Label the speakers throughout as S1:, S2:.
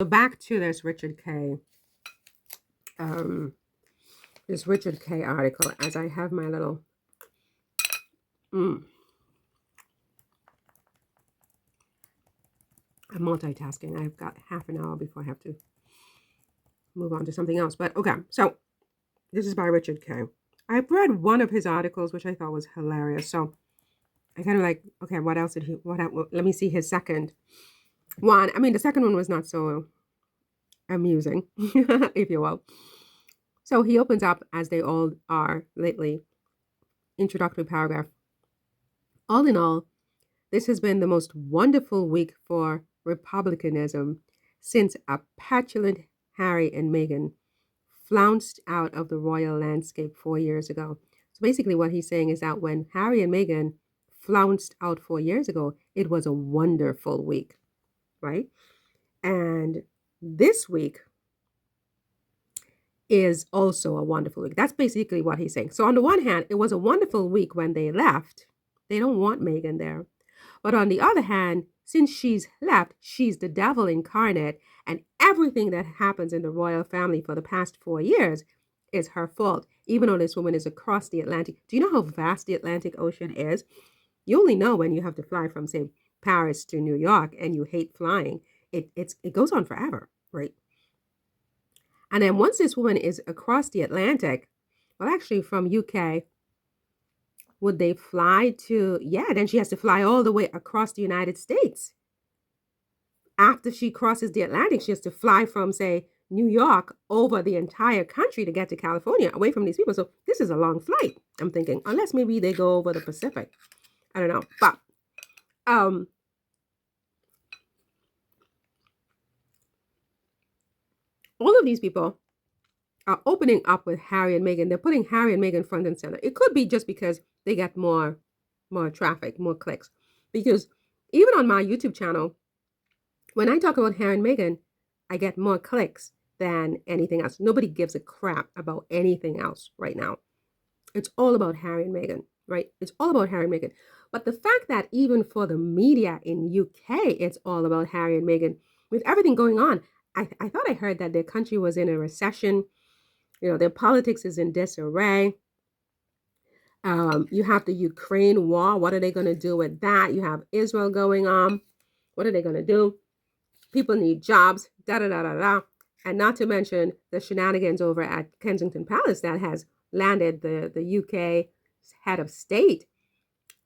S1: So back to this Richard K. Um, this Richard K. article. As I have my little, I'm multitasking. I've got half an hour before I have to move on to something else. But okay, so this is by Richard K. I've read one of his articles, which I thought was hilarious. So I kind of like, okay, what else did he? Let me see his second one. I mean, the second one was not so amusing, if you will. So he opens up, as they all are lately, introductory paragraph. All in all, this has been the most wonderful week for Republicanism since a petulant Harry and Meghan flounced out of the royal landscape 4 years ago. So basically, what he's saying is that when Harry and Meghan flounced out 4 years ago, it was a wonderful week, right? And this week is also a wonderful week. That's basically what he's saying. So on the one hand, it was a wonderful week when they left. They don't want Meghan there. But on the other hand, since she's left, she's the devil incarnate, and everything that happens in the royal family for the past 4 years is her fault, even though this woman is across the Atlantic. Do you know how vast the Atlantic Ocean is? You only know when you have to fly from, say, Paris to New York, and you hate flying. It goes on forever, right? And then once this woman is across the Atlantic, well, actually from UK, would they fly to, yeah, then she has to fly all the way across the United States. After she crosses the Atlantic, she has to fly from, say, New York over the entire country to get to California, away from these people. So this is a long flight, I'm thinking, unless maybe they go over the Pacific. I don't know. But all of these people are opening up with Harry and Meghan. They're putting Harry and Meghan front and center. It could be just because they get more traffic, more clicks. Because even on my YouTube channel, when I talk about Harry and Meghan, I get more clicks than anything else. Nobody gives a crap about anything else right now. It's all about Harry and Meghan, right? It's all about Harry and Meghan. But the fact that even for the media in UK, it's all about Harry and Meghan, with everything going on, I thought I heard that their country was in a recession. You know, their politics is in disarray. You have the Ukraine war. What are they going to do with that? You have Israel going on. What are they going to do? People need jobs, da-da-da-da-da. And not to mention the shenanigans over at Kensington Palace that has landed the UK head of state,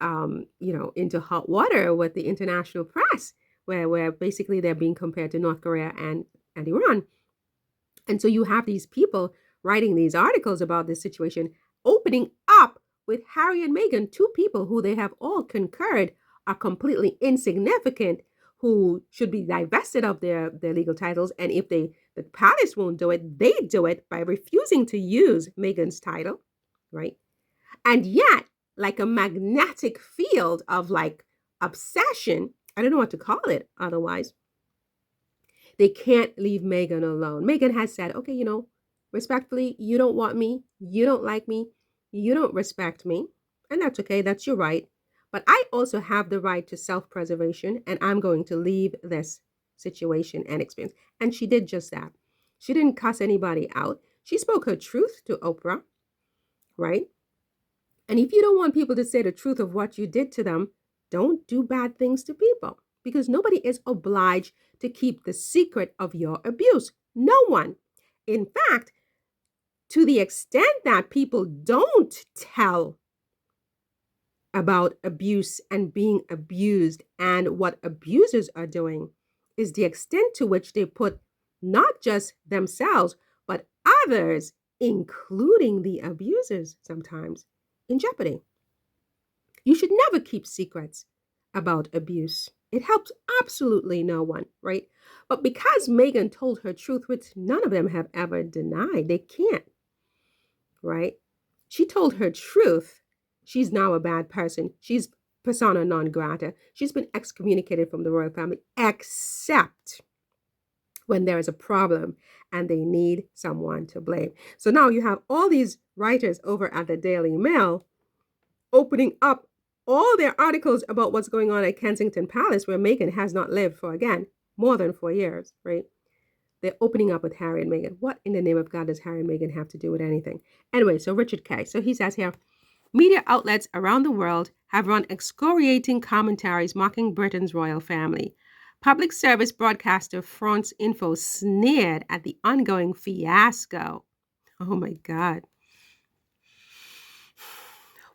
S1: into hot water with the international press, where basically they're being compared to North Korea and Iran. And so you have these people writing these articles about this situation, opening up with Harry and Meghan, two people who they have all concurred are completely insignificant, who should be divested of their legal titles. And if the palace won't do it, they do it by refusing to use Meghan's title, right? And yet, like a magnetic field of like obsession, I don't know what to call it otherwise, they can't leave Meghan alone. Meghan has said, okay, respectfully, you don't want me, you don't like me, you don't respect me, and that's okay, that's your right. But I also have the right to self-preservation, and I'm going to leave this situation and experience. And she did just that. She didn't cuss anybody out. She spoke her truth to Oprah, right? And if you don't want people to say the truth of what you did to them, don't do bad things to people, because nobody is obliged to keep the secret of your abuse. No one. In fact, to the extent that people don't tell about abuse and being abused and what abusers are doing, is the extent to which they put not just themselves, but others, including the abusers sometimes, in jeopardy. You should never keep secrets about abuse. It helps absolutely no one, right? But because Meghan told her truth, which none of them have ever denied, they can't, right? She told her truth. She's now a bad person. She's persona non grata. She's been excommunicated from the royal family, except when there is a problem and they need someone to blame. So now you have all these writers over at the Daily Mail opening up all their articles about what's going on at Kensington Palace, where Meghan has not lived for, again, more than 4 years, right? they're opening up with Harry and Meghan. What in the name of God does Harry and Meghan have to do with anything? Anyway, so Richard Kay. So he says here, media outlets around the world have run excoriating commentaries mocking Britain's royal family. Public service broadcaster France Info sneered at the ongoing fiasco. Oh my God.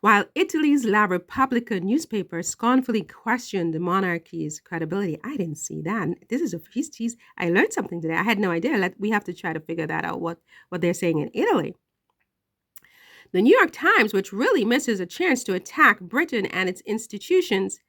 S1: While Italy's La Repubblica newspaper scornfully questioned the monarchy's credibility. I didn't see that. This is I learned something today. I had no idea. We have to try to figure that out, what they're saying in Italy. The New York Times, which really misses a chance to attack Britain and its institutions,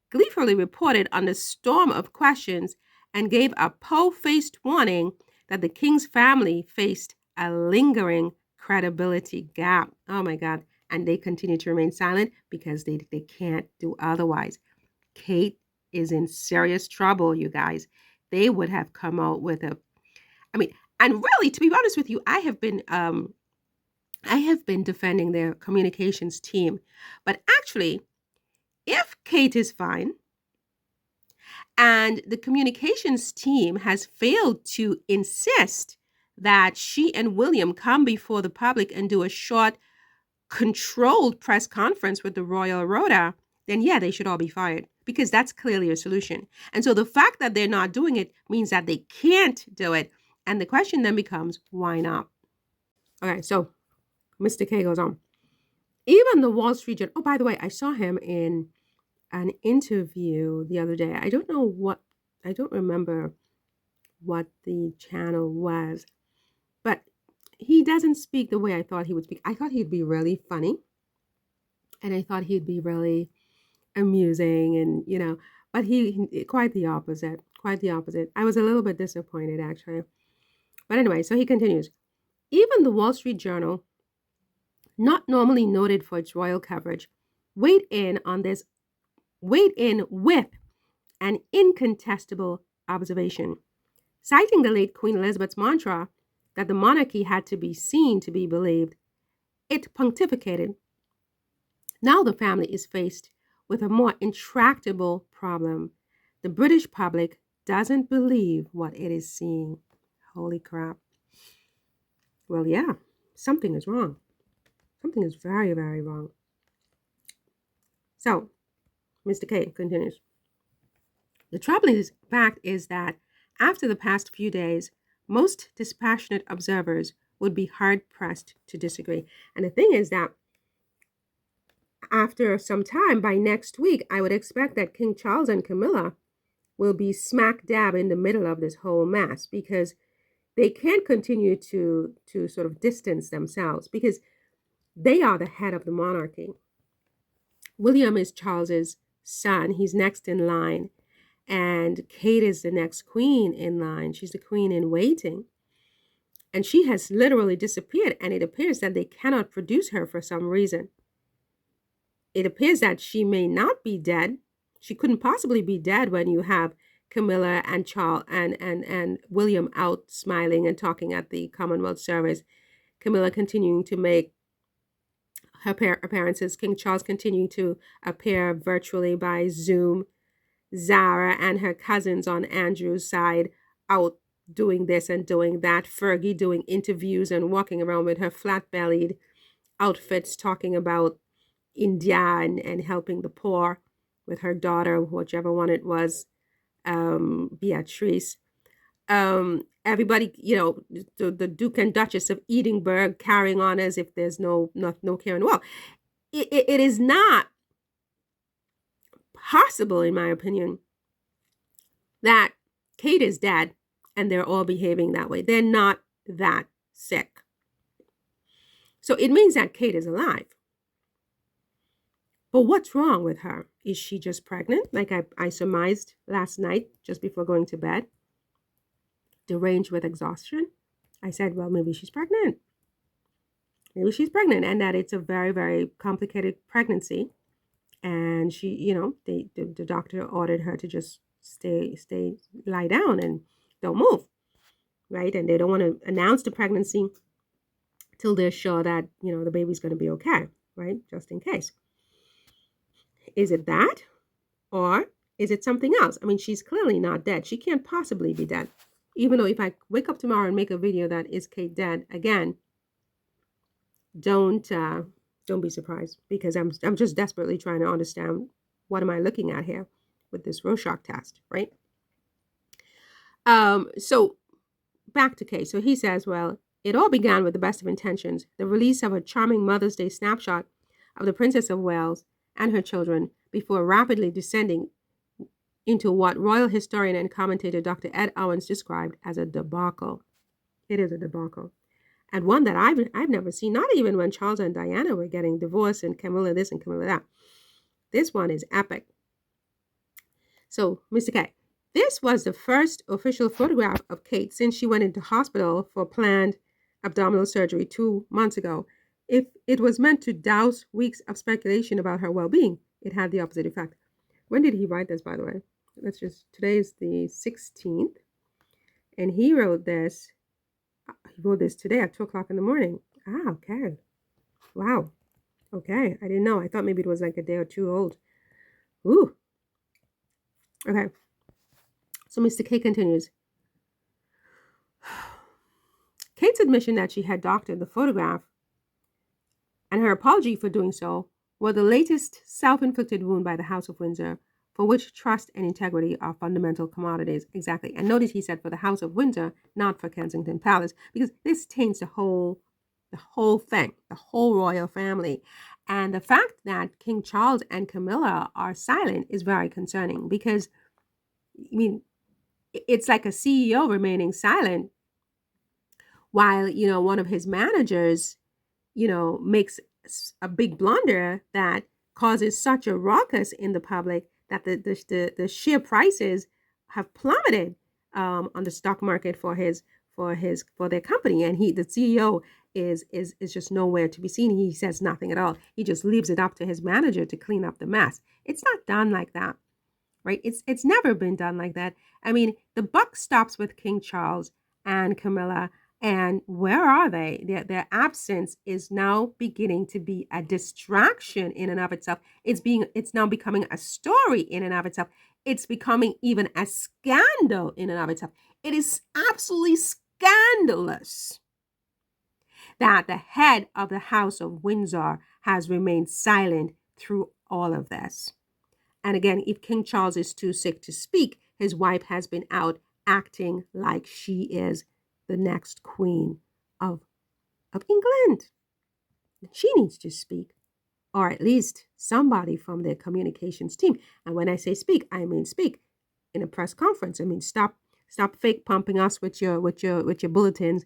S1: gleefully reported on the storm of questions and gave a po-faced warning that the king's family faced a lingering credibility gap. Oh my God. And they continue to remain silent because they can't do otherwise. Kate is in serious trouble, you guys. They would have come out with and really, to be honest with you, I have been defending their communications team. But actually, if Kate is fine and the communications team has failed to insist that she and William come before the public and do a short, controlled press conference with the royal rota, then yeah, they should all be fired, because that's clearly a solution. And so the fact that they're not doing it means that they can't do it. And the question then becomes, why not? Okay, so Mr. K goes on. Even the Wall Street Journal, oh, by the way, I saw him in an interview the other day. I don't remember what the channel was, but he doesn't speak the way I thought he would speak. I thought he'd be really funny, and I thought he'd be really amusing, and but he quite the opposite. I was a little bit disappointed, actually. But anyway, so he continues. Even the Wall Street Journal, not normally noted for its royal coverage, weighed in with an incontestable observation, citing the late Queen Elizabeth's mantra that the monarchy had to be seen to be believed. It pontificated. Now the family is faced with a more intractable problem. The British public doesn't believe what it is seeing. Holy crap. Well, yeah, something is wrong. Something is very, very wrong. So, Mr. K continues. The troubling fact is that after the past few days, most dispassionate observers would be hard-pressed to disagree. And the thing is that after some time, by next week, I would expect that King Charles and Camilla will be smack dab in the middle of this whole mess, because they can't continue to sort of distance themselves, because they are the head of the monarchy. William is Charles's son. He's next in line. And Kate is the next queen in line. She's the queen in waiting. And she has literally disappeared. And it appears that they cannot produce her for some reason. It appears that she may not be dead. She couldn't possibly be dead when you have Camilla and Charles and William out smiling and talking at the Commonwealth service. Camilla continuing to make her appearances. King Charles continuing to appear virtually by Zoom. Zara and her cousins on Andrew's side out doing this and doing that. Fergie doing interviews and walking around with her flat-bellied outfits, talking about India and helping the poor with her daughter, whichever one it was, Beatrice. Everybody, the Duke and Duchess of Edinburgh carrying on as if there's no care in the world. It is not possible, in my opinion, that Kate is dead and they're all behaving that way. They're not that sick. So it means that Kate is alive. But what's wrong with her? Is she just pregnant? Like I surmised last night just before going to bed. Deranged with exhaustion. I said, well, maybe she's pregnant. Maybe she's pregnant, and that it's a very, very complicated pregnancy. And she, the doctor ordered her to just lie down and don't move, right? And they don't want to announce the pregnancy till they're sure that, the baby's going to be okay, right? Just in case. Is it that? Or is it something else? I mean, she's clearly not dead. She can't possibly be dead. Even though if I wake up tomorrow and make a video that is Kate dead again, don't be surprised, because I'm just desperately trying to understand what am I looking at here with this Rorschach test, right? So back to Kate. So he says, well, it all began with the best of intentions. The release of a charming Mother's Day snapshot of the Princess of Wales and her children before rapidly descending into what royal historian and commentator Dr. Ed Owens described as a debacle. It is a debacle. And one that I've never seen, not even when Charles and Diana were getting divorced and Camilla this and Camilla that. This one is epic. So, Mr. K, this was the first official photograph of Kate since she went into hospital for planned abdominal surgery 2 months ago. If it was meant to douse weeks of speculation about her well-being, it had the opposite effect. When did he write this, by the way? Today is the 16th. And he wrote this today at 2 o'clock in the morning. Ah, okay. Wow. Okay. I didn't know. I thought maybe it was like a day or two old. Ooh. Okay. So Mr. K continues. Kate's admission that she had doctored the photograph and her apology for doing so were the latest self-inflicted wound by the House of Windsor, for which trust and integrity are fundamental commodities. Exactly. And notice he said for the House of Windsor, not for Kensington Palace, because this taints the whole thing, the whole royal family. And the fact that King Charles and Camilla are silent is very concerning, because, I mean, it's like a CEO remaining silent while, one of his managers, makes a big blunder that causes such a ruckus in the public that the share prices have plummeted on the stock market for their company. And the CEO is just nowhere to be seen. He says nothing at all. He just leaves it up to his manager to clean up the mess. It's not done like that, right? It's never been done like that. I mean, the buck stops with King Charles and Camilla. And where are they? Their absence is now beginning to be a distraction in and of itself. It's now becoming a story in and of itself. It's becoming even a scandal in and of itself. It is absolutely scandalous that the head of the House of Windsor has remained silent through all of this. And again, if King Charles is too sick to speak, his wife has been out acting like she is the next queen of England. She needs to speak, or at least somebody from their communications team. And when I say speak, I mean speak in a press conference. I mean, stop fake pumping us with your bulletins.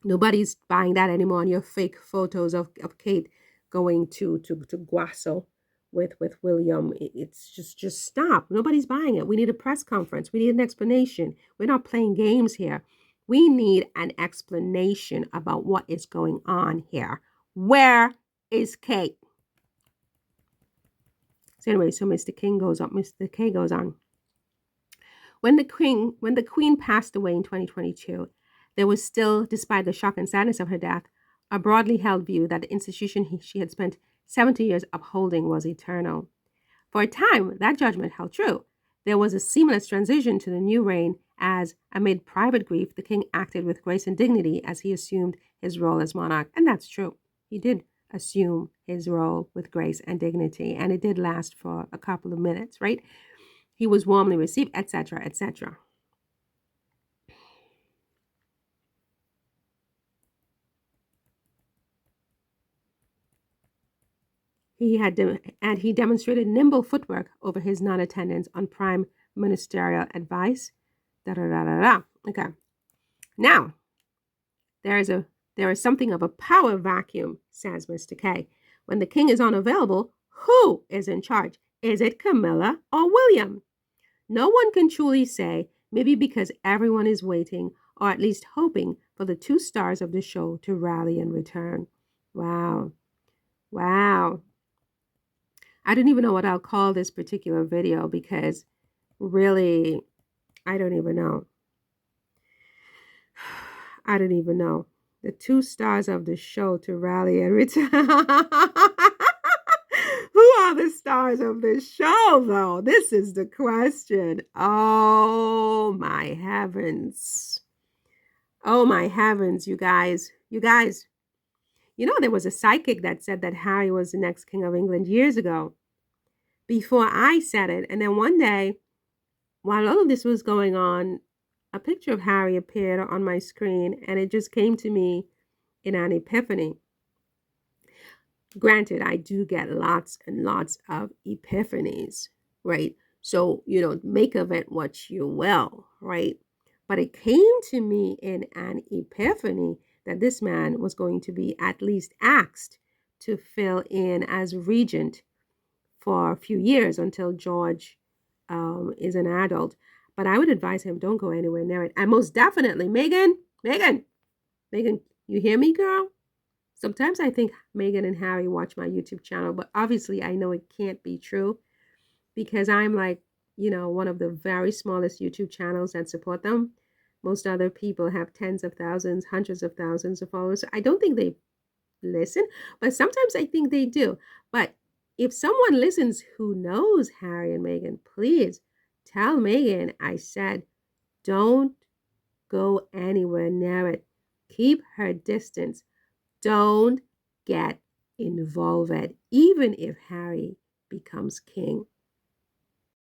S1: Nobody's buying that anymore on your fake photos of Kate going to Guaso with William. It's just stop. Nobody's buying it. We need a press conference. We need an explanation. We're not playing games here. We need an explanation about what is going on here. Where is Kate? So anyway, so Mr. K goes on. When the Queen passed away in 2022, there was still, despite the shock and sadness of her death, a broadly held view that the institution she had spent 70 years upholding was eternal. For a time, that judgment held true. There was a seamless transition to the new reign as, amid private grief, the king acted with grace and dignity as he assumed his role as monarch. And that's true. He did assume his role with grace and dignity, and it did last for a couple of minutes, right? He was warmly received, etc., etc. He demonstrated nimble footwork over his non-attendance on prime ministerial advice. Okay. Now, there is something of a power vacuum, says Mr. K. When the king is unavailable, who is in charge? Is it Camilla or William? No one can truly say, maybe because everyone is waiting, or at least hoping, for the two stars of the show to rally and return. Wow. I don't even know what I'll call this particular video, because really, I don't even know. I don't even know. The two stars of the show to rally and return. Who are the stars of this show, though? This is the question. Oh, my heavens. Oh, my heavens, you guys. You guys, you know, there was a psychic that said that Harry was the next king of England years ago before I said it. And then one day, while all of this was going on, a picture of Harry appeared on my screen, and it just came to me in an epiphany. Granted, I do get lots and lots of epiphanies, right? So, make of it what you will, right? But it came to me in an epiphany that this man was going to be at least asked to fill in as regent for a few years until George is an adult. But I would advise him, don't go anywhere near it. And most definitely, Meghan, you hear me, girl? Sometimes I think Meghan and Harry watch my YouTube channel, but obviously I know it can't be true because I'm like, one of the very smallest YouTube channels that support them. Most other people have tens of thousands, hundreds of thousands of followers. I don't think they listen, but sometimes I think they do. But if someone listens who knows Harry and Meghan, please tell Meghan I said, don't go anywhere near it. Keep her distance. Don't get involved, even if Harry becomes king.